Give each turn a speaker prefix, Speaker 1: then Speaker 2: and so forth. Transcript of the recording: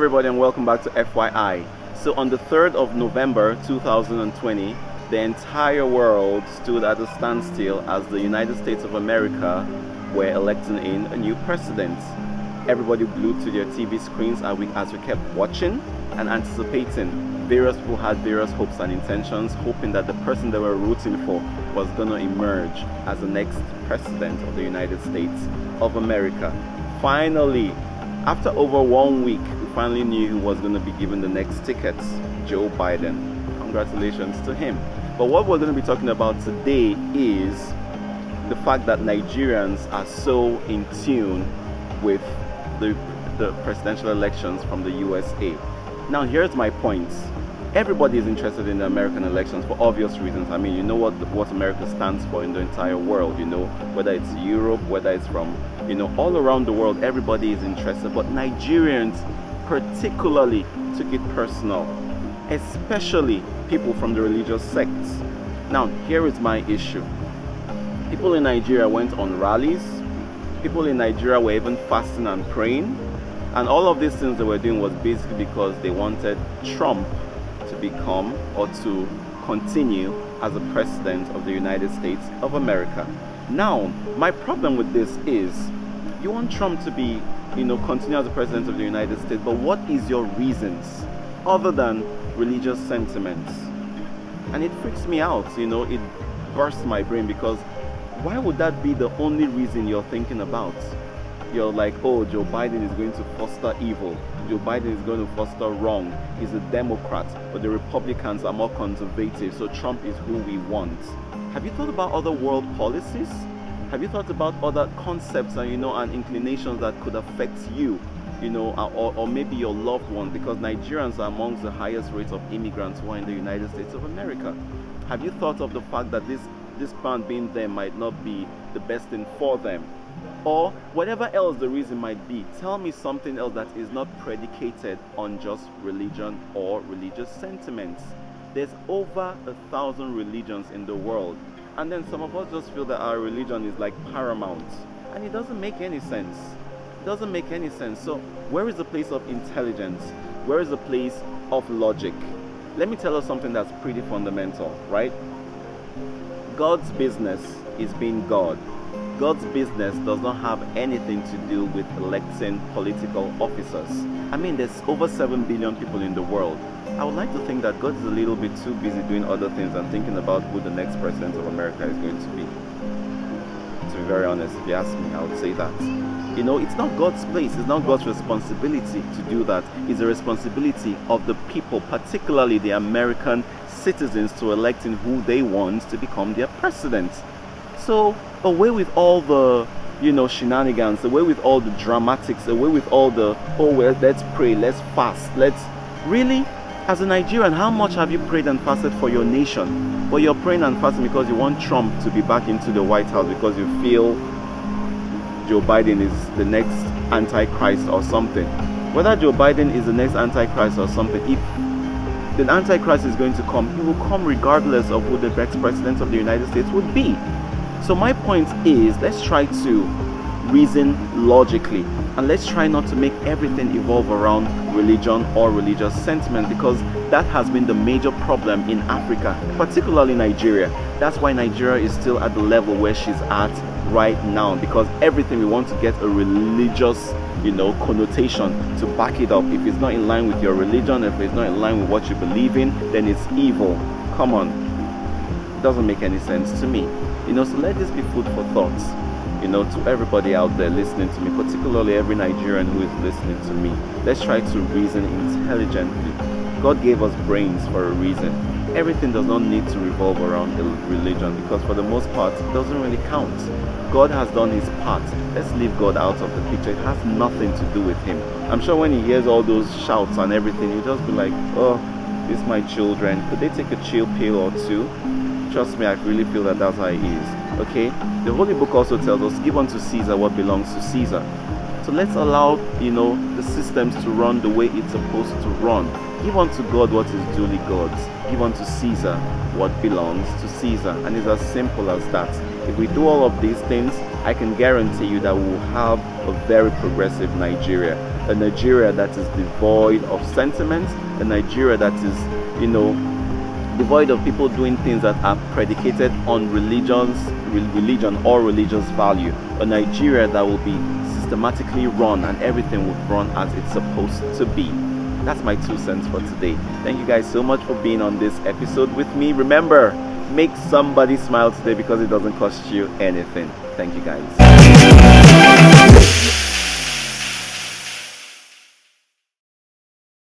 Speaker 1: everybody, and welcome back to FYI. So on the 3rd of November 2020, the entire world stood at a standstill as the United States of America were electing in a new president. Everybody glued to their TV screens as we kept watching and anticipating. Various people had various hopes and intentions, hoping that the person they were rooting for was going to emerge as the next president of the United States of America. Finally, after over 1 week, we finally knew who was going to be given the next ticket: Joe Biden. Congratulations to him. But what we're going to be talking about today is the fact that Nigerians are so in tune with the presidential elections from the USA. Now, here's my point. Everybody is interested in the American elections for obvious reasons. I mean, you know what America stands for in the entire world, you know, whether it's Europe, whether it's from, you know, all around the world, everybody is interested. But Nigerians particularly took it personal, especially people from the religious sects. Now, here is my issue. People in Nigeria went on rallies. People in Nigeria were even fasting and praying. And all of these things they were doing was basically because they wanted Trump to become or to continue as the president of the United States of America. Now, my problem with this is, you want Trump to be, you know, continue as the president of the United States, but what is your reasons other than religious sentiments? And it freaks me out, you know, it bursts my brain, because why would that be the only reason you're thinking about? You're like, oh, Joe Biden is going to foster evil. Joe Biden is going to foster wrong. He's a Democrat, but the Republicans are more conservative, so Trump is who we want. Have you thought about other world policies? Have you thought about other concepts and, you know, and inclinations that could affect you, you know, or maybe your loved one? Because Nigerians are amongst the highest rates of immigrants who are in the United States of America. Have you thought of the fact that this man being there might not be the best thing for them? Or whatever else the reason might be, tell me something else that is not predicated on just religion or religious sentiments. There's over 1,000 religions in the world, and then some of us just feel that our religion is like paramount, and it doesn't make any sense. It doesn't make any sense. So where is the place of intelligence? Where is the place of logic? Let me tell us something that's pretty fundamental, right? God's business is being God. God's business does not have anything to do with electing political officers. I mean, there's over 7 billion people in the world. I would like to think that God is a little bit too busy doing other things and thinking about who the next president of America is going to be. To be very honest, if you ask me, I would say that. You know, it's not God's place, it's not God's responsibility to do that. It's the responsibility of the people, particularly the American citizens, to electing who they want to become their president. So away with all the, you know, shenanigans, away with all the dramatics, away with all the, oh well, let's pray, let's fast, really, as a Nigerian, how much have you prayed and fasted for your nation? Well, you're praying and fasting because you want Trump to be back into the White House, because you feel Joe Biden is the next Antichrist or something. Whether Joe Biden is the next Antichrist or something, if the Antichrist is going to come, he will come regardless of who the next president of the United States would be. So my point is, let's try to reason logically, and let's try not to make everything evolve around religion or religious sentiment, because that has been the major problem in Africa, particularly Nigeria. That's why Nigeria is still at the level where she's at right now, because everything we want to get a religious, you know, connotation to back it up. If it's not in line with your religion, if it's not in line with what you believe in, then it's evil. Come on, it doesn't make any sense to me. You know, so let this be food for thought, you know, to everybody out there listening to me, particularly every Nigerian who is listening to me. Let's try to reason intelligently. God gave us brains for a reason. Everything does not need to revolve around a religion, because for the most part, it doesn't really count. God has done his part. Let's leave God out of the picture. It has nothing to do with him. I'm sure when he hears all those shouts and everything, he'll just be like, oh, these my children. Could they take a chill pill or two? Trust me, I really feel that that's how it is. Okay? The Holy Book also tells us, give unto Caesar what belongs to Caesar. So let's allow, you know, the systems to run the way it's supposed to run. Give unto God what is duly God's. Give unto Caesar what belongs to Caesar. And it's as simple as that. If we do all of these things, I can guarantee you that we will have a very progressive Nigeria. a Nigeria that is devoid of sentiment, a Nigeria that is, devoid of people doing things that are predicated on religion or religious value, a Nigeria that will be systematically run and everything will run as it's supposed to be. That's my 2 cents for today. Thank you guys so much for being on this episode with me. Remember, make somebody smile today because it doesn't cost you anything. Thank you guys.